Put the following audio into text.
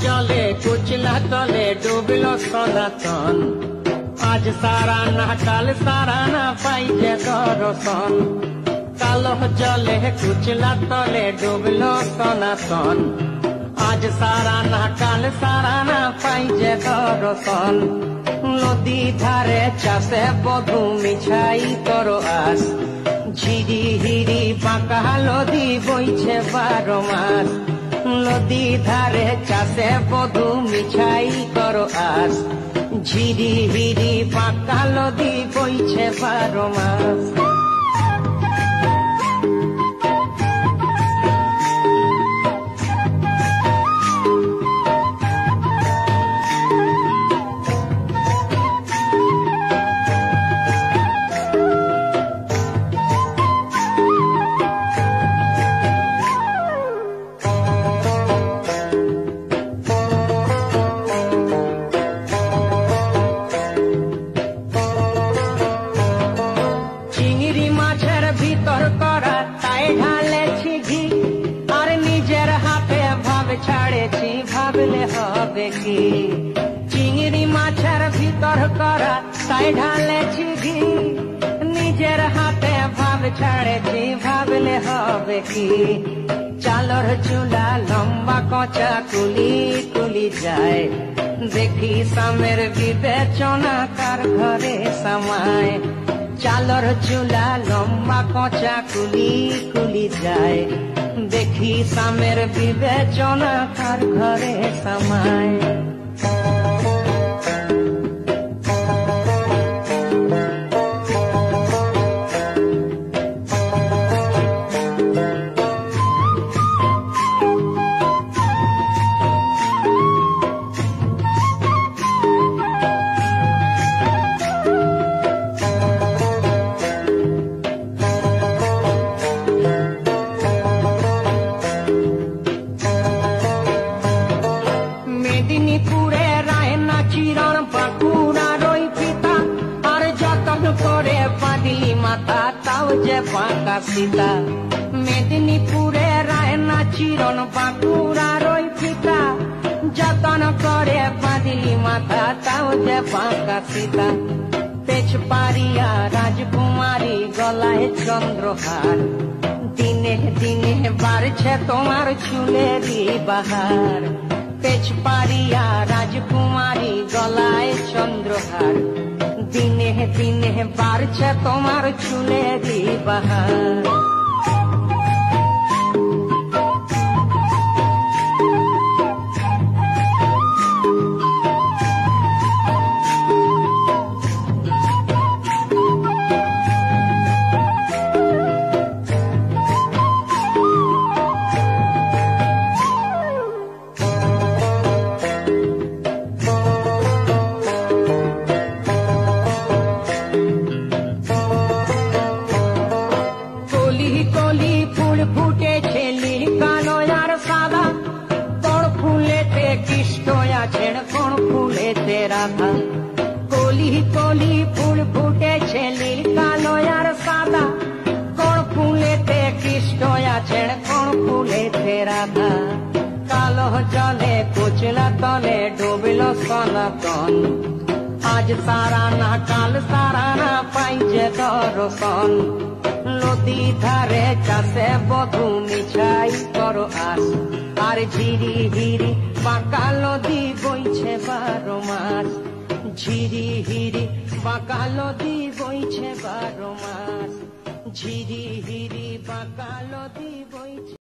জলে কুচলা তলে ডুবলো সনাতন। আজ সারা না কাল সারা না পাই যে দর্শন। কালো জলে কুচলা তলে ডুবলো সনাতন। আজ সারা না কাল সারা না পাই যে দর্শন। নদী ধারে চাষে বধু মিছাই করো আস। ঝিরি হিরি বাঁকা নদী বইছে 12 মাস। নদী ধারে চাষে বধু মিছাই করো আস। ঝিরি হিরি বাঁকা নদী বইছে 12 মাস। ভিতর করা তাই ঢালেছি ঘি। আর নিজের হাতে ভাব ছাড়েছি ভাবলে হবে কি। চিংড়ি মাছের ভিতর করা তাই ঢালেছি ঘি। নিজের হাতে ভাব ছাড়েছি ভাবলে হবে কি। চালর চুলা লম্বা কচা কুলি কুলি যায়। দেখি সামের বিবেচনা কার ঘরে সামায়। চালর চুলা লম্বা কচা কুলি কুলি যায়। দেখি সামের বিবেচনা কার ঘরে সামায়। মেদিনীপুরে রায়না চিরণ বাঁকুড়ার ওই পিতা। আর যতন করে বাঁধলি মাথা তাও যে বাঁকা সীতা। মেদিনীপুরে রায়না চিরণ বাঁকুড়ার ওই পিতা। যতন করে বাঁধলি মাথা তাও যে বাঁকা সীতা। পেছ পারিয়া রাজকুমারী গলায় চন্দ্রহার। দিনে দিনে বাড়ছে তোমার চুলেরই বাহার। পেছ পারিয়া রাজকুমারী গলায় চন্দ্রহার। দিনে দিনে বাড়ছে তোমার চুলেরই বাহার। কলি ফুল ফুটেছে নীল কালো আর সাদা। কোন ফুলেতে কৃষ্ণ আছেন কোন ফুলেতে রাধা। কলি কলি ফুল ফুটেছে নীল কালো আর সাদা। কোন ফুলেতে কৃষ্ণ আছেন কোন ফুলেতে রাধা। কালো জলে কুচলা তলে ডুবলো সনাতন। আজ সারা না কাল সারা না পাই যে দর্শন। নদী ধারে চাষে বধু মিছাই করো আস। আর ঝিরি হিরি বাঁকা নদী বইছে 12 মাস। ঝিরি হিরি বাঁকা নদী বইছে 12 মাস। ঝিরি হিরি বাঁকা নদী বইছে।